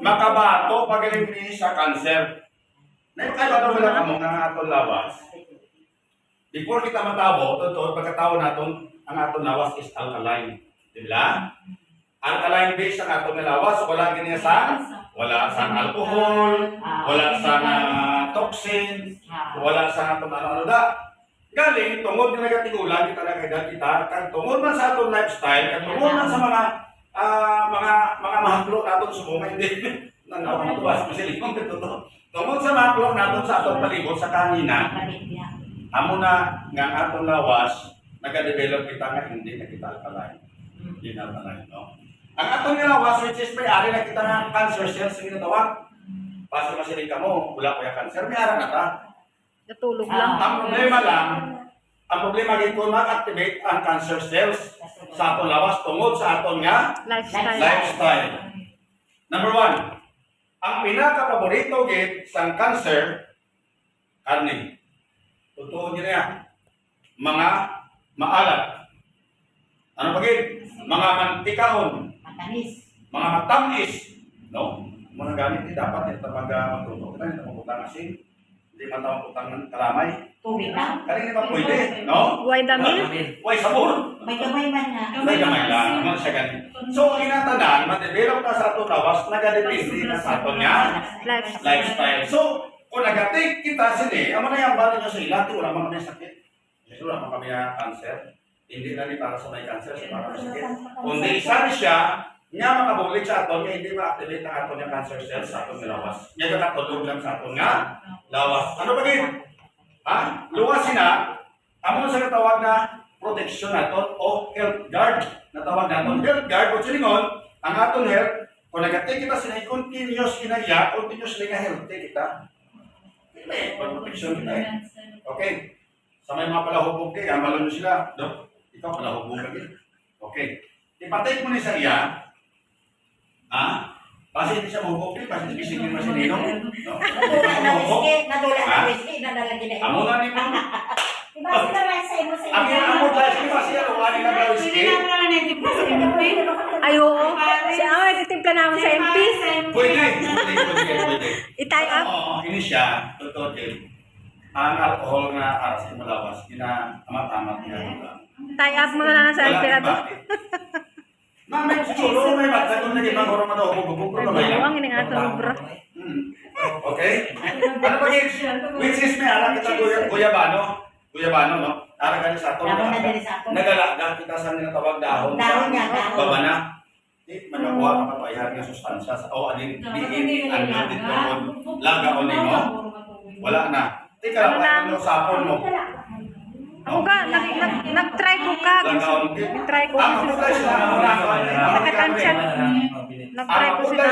Makabato pagaling ni sa cancer. Naikala wala ka mo nga atong lawas. Before kita matabo, totoo pagkatao naton ang atong lawas is alkaline. Di ba? Alkaline base ang atong lawas, wala gini sa alcohol, wala sa toxin, wala sa atong ano da. Galing tungod nga nagatigulan kita na kita kag tungod man sa atong lifestyle, kag tungod man sa mga mahaplo naton sa mga hindi nanawatuwas masilikong totoo. Tungod sa mahaplo naton sa atong palibot sa kanina, amo na nga atong lawas nagadevelop kita nga hindi na kita alkaline. Hindi na alkaline, no? Ang atong lawas which is may ari na kita nga cancer cells nga tawag. Paso masiling ka mo, wala ko yung cancer, may ara na ta. Natulog lang. Ang problema gid kung mag-activate ang cancer cells sa atong lawas tungod sa atong nga lifestyle. Number 1, ang pinaka-paborito gid sa cancer, karne. Totoo niya yan. Mga maalat. Ano pa gid? Mga mantikahon. Mga matamis. No? Mga gamit din dapat ito mag-magtuto. Kita nito magputang asin. Hindi man tawag putang ng kalamay. Tubig lang. Kaya hindi pa pwede. No? Why damil? Why sabon? May gamay man nga. May gamay lang. Ano siya ganun? So, kinatanan, ma-develop na sa ato lawas, nagadepende na sa ato nga lifestyle. So, kung nag-take kita sila, amo na yung bali nyo sa ilat, wala man kami sakit. Kasi wala man kami cancer. Hindi na ni para sa may cancer, sa para may sakit. Kundi isa siya, nga makabulig sa aton, hindi ma-activate ang aton yung cancer cells sa aton nga lawas. Nga nakatulog lang sa aton nga lawas. Ano ba gin? Ha? Luwas sina, amo sa katawag na protection naton o health guard. Natawag naton health guard, o silingon, ang aton health, kung nag-take kita sila, continuous kinaya, continuous nga healthy kita. May protection kita eh. Okay. Sa may mga palahubog kayo, malon sila. Dok, ikaw palahubog ka din. Okay. Ipatake mo ni sa iya. Ha? Kasi hindi siya mahubog din, kasi hindi bisingin mo si Ninong. Nadula na whiskey, nadalagin na ito. Amo na ni mo. Diba sila man sa imo sa Ang ginamot dahil siya kasi ano, wali na daw whiskey. Ay, oo. Siya, nagtitimpla naman sa MP. Pwede. I-tie up. Oo, ini siya. Totoo din. Ang alcohol na para sa malawas, kinaamat-amat niya. Tie up mo na lang sa MP na to. May siguro, may bata kung naging mga horong na hubog-hubog ko Ay, na ang ini nga ito, bro. Okay? Ano ba yun? Which is may alam kita Guyabano, no? Ara ka sa ato. Nagalaga kita sa ninatawag dahon. Dahon niya, dahon. Baba na. Di, manakuha ka pa paihar nga sustansya sa o alin diin ano dito mo laga o nimo. Wala na. Tika lang ano sapon mo. Ako ka, nag-try ko ka. Nag-try ko. Ang putas na Nakatansyan. Nag-try ko sila.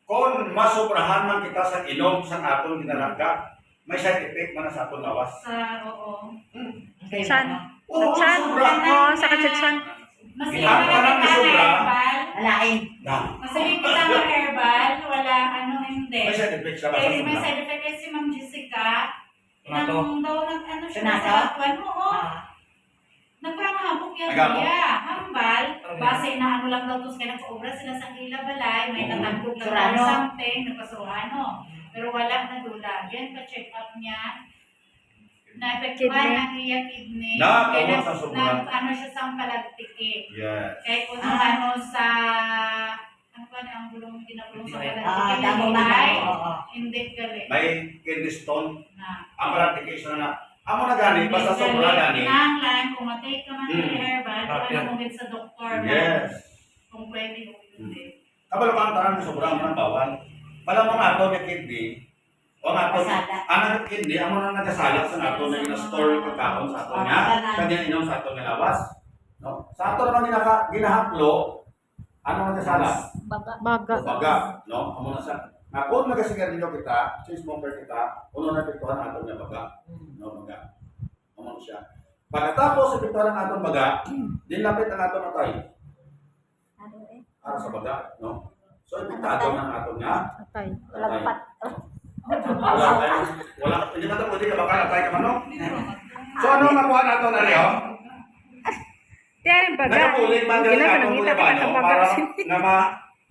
Kung masubrahan man kita sa inom sa aton ginalaga, may side effect man sa aton lawas. Oo. Chan. Chan. Oo, sa kachan. Masaya Ang ka parang na sobra. herbal. Alain. Masaya kita na herbal. Wala, hindi. May side effect siya Eh, may sa side effect kasi si Ma'am Jessica. Tomato. Nang daw nag-ano siya Tomato? sa kwan. Oo. Nagparang habok yan Naghabok? niya. Hambal. Base na ano lang daw tos kaya nagpa-obra sila sa Ila Balay. May natagpog lang Surano. daw something. Nagpasuruano. Pero wala na dula. Yan pa-check up niya. Na-epektuhan Kidney. ang iya kidney. Na, Kaya sa sobra. ano siya sa palagtiki. Yes. Kaya kung ano sa ano ba ang gulong ginagulong sa palagtiki Damo na man. ay Oo. hindi gali. May kidney stone. Na. Ang practication na. Amo na gani, basta sobra gani. Nang lang, kung matake ka man ng Mm. herbal, Okay. wala mo din sa doktor na Yes. kung pwede o hindi. Kabalo ka ang taran na sobra ang bawal. Malamang ato may kidney. O ang ato, Pasada. ang kidney, amo na nagasalak sa ato na ina-store yung pagkaon sa ato niya. Kanya inom sa ato nga lawas. No? Sa ato naman ginahaplo, ano nagasalak? Baga. Baga, no? Amo na sa kung nagasigarilyo kita, since smoker kita, uno na pituhan ang ato nga baga. No, baga. Amo siya. Pagkatapos sa pituhan ang atong baga, dinlapit ang ato natay. Para sa baga, no? So, ipitado ng ato nga. Atay. Lagpat. Wala, hindi ba ito pwede ka baka natay ka manok? So, ano ang nakuha nato na rin, oh? Tiyarin baga. Nagapulig man Hindi galing na atong panangita Guyabano ka sa baga. para nga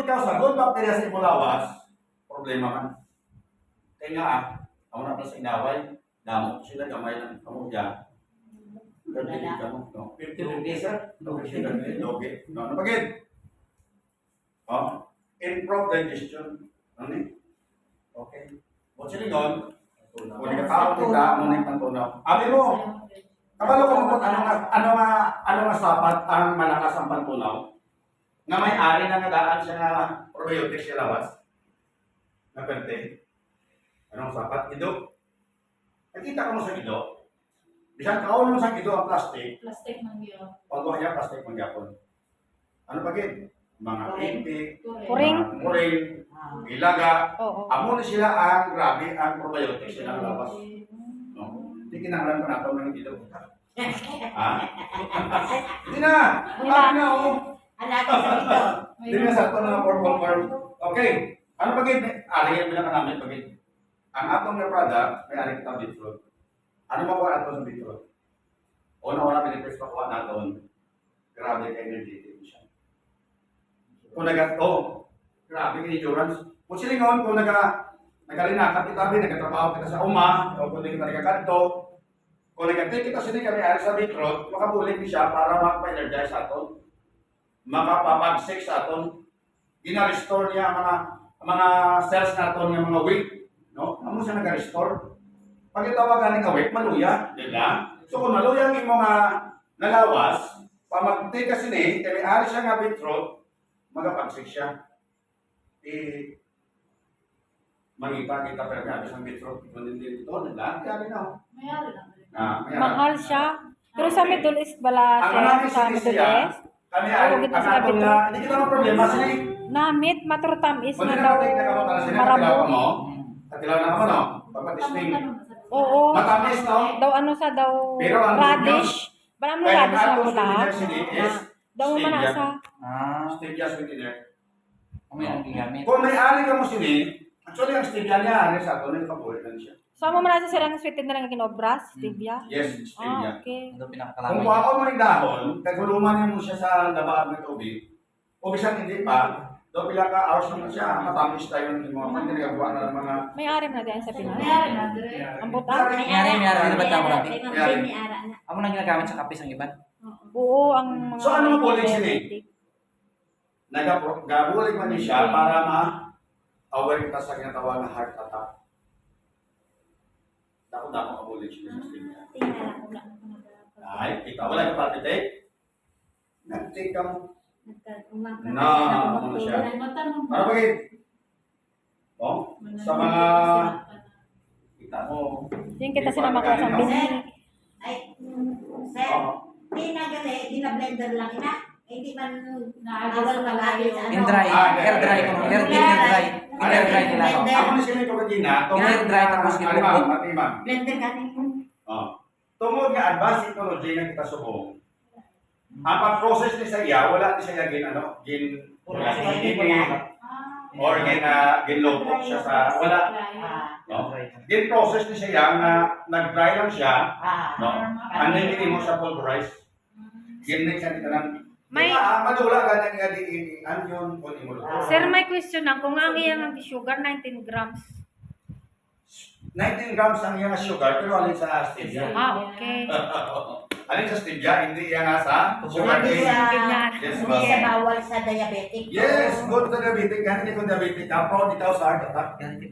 kung ikaw sa good bacteria sa imong lawas, problema man. Kaya nga, ako na pala sa inaway, damo sila gamay ng kamudya. Ganti ka mo, no? 50 days, okay. No, napagid. Oh, improve digestion. Ano ni? Okay. Kung sila yun, kung nagkatao kita, muna yung pantunaw. Abi mo, kabalo ko mo ano nga sapat ang malakas ang pantunaw? Nga may ari na nadaan siya nga probiotics siya lawas. Na perte. Anong sapat? Ido. Nakita ko mo sa ido. Bisang kaon mo sa ido ang plastic, Plastic man yun. pag wala plastic magyapon. Ano pa gid? Mga itik, Kuring. mga kuring, Ah. ilaga. Oo. Amo na sila ang grabe ang probiotics silang lawas. No? Hindi kinahanglan pa nato ng ido. Ha? Hindi na! Hindi na oh! Hanapin sa ito. Hindi na sa ito na form. Okay. Ano pa gid? Alingin mo na namin pag ang atong na product, may aling kita beetroot. Ano makuha natin sa beetroot? Una-una pinipres makuha natin. Grabe ka energetic siya. Kung grabe ka endurance. Kung silingon, kung nagalinakat kita, nagkatrabaho kita sa uma, o kung hindi kita nagkakanto, kung nagkatik kita sini kami ari sa beetroot, makabulig siya para maka-energize aton, makapapagsik sa aton, gina-restore niya ang mga mga cells naton nga mga weight, no? Amo siya nag-restore. Pag itawagan nga weight, maluya, di ba? So kung maluya ang imo nga nalawas, pamagti kasi ni, kaya may ari siya nga beetroot, magapagsik siya. Mangita kita pero kaya isang beetroot, ito din dito, di ba? Kaya rin ako. Mayari lang. Mahal siya. Pero sa Middle East bala Ang sir, marami sa sini Middle siya, East. kami Oo, ay, gito ang sila atong nga, hindi kita ng problema, sini. Namit maturtamis Kung na hindi daw natin nakapunta na sila, katilaw marabo. mo, katilaw na ka mo, no? Pagpatisting. Oo. Matamis, no? Daw ano sa daw Pero ang radish. Bala mo Kaya radish na atong pula. sweetener sini is Daw mo na stevia. sa Stevia sweetener. Kami ang gigamit. Kung may ari ka mo sini, actually ang stevia niya, ari sa ato, nagpabuhay lang siya. So mo man sa sirang sweetened na nga kinobras, stevia. Yes, stevia. Okay. Ito Kung pinakakalaway. kuha mo yung dahon, kaguluman niya mo siya sa labaan ng tubig, o bisan hindi pa, daw pila ka hours naman siya, matamis tayo ng mga pagkakagawa na ng mga... May arim na diyan sa Pinas. Mayari lang. Ang buta. Mayari, ano ba tawag natin? May ara na. Ako nang ginagamit sa kapis ng iban. Oo, ang mga So, ano ang policy ni? diabetic. Nagabulig man niya siya para ma-aware kita sa ginatawag na heart attack. Dako-dako kabulig siya sa stevia. Tingnan ko lang. Ay, kita, wala ka palpitate? Nag-take ka mo. Nagka-umangka. Ano siya? Para bagay. Oh, sa mga... Kita mo. Yung kita sinama ko sa bini. Ay, sir, Oo. di na gali, di na blender lang ina. Hindi man Naagawal awal ka mag-agit sa In dry, hair dry ko. Hair dry. Hair dry nila ako. Ako na sila ito kanina. Hair dry tapos Alimang, matimang. Blender gani. Oh. Tungod nga advanced technology na kita subong. Ang pag-process ni sa iya, wala ni siya gin or ginlopok siya sa wala. No? Gin process ni siya nga nag-dry lang siya, no? Ano hindi mo sa pulverize. Gin siya kita ng madula ka na nga di onion o di mo luto. Sir, may question lang. Kung ang iyang sugar, 19 grams. 19 grams ang iyang sugar pero alin sa stevia. Okay. Alin sa stevia, hindi yan nga sa sugar Hindi cane. siya, Yes, hindi siya bawal sa diabetic. Yes, good sa diabetic. Kahit hindi ko diabetic ka, proud ikaw sa heart attack. Ganito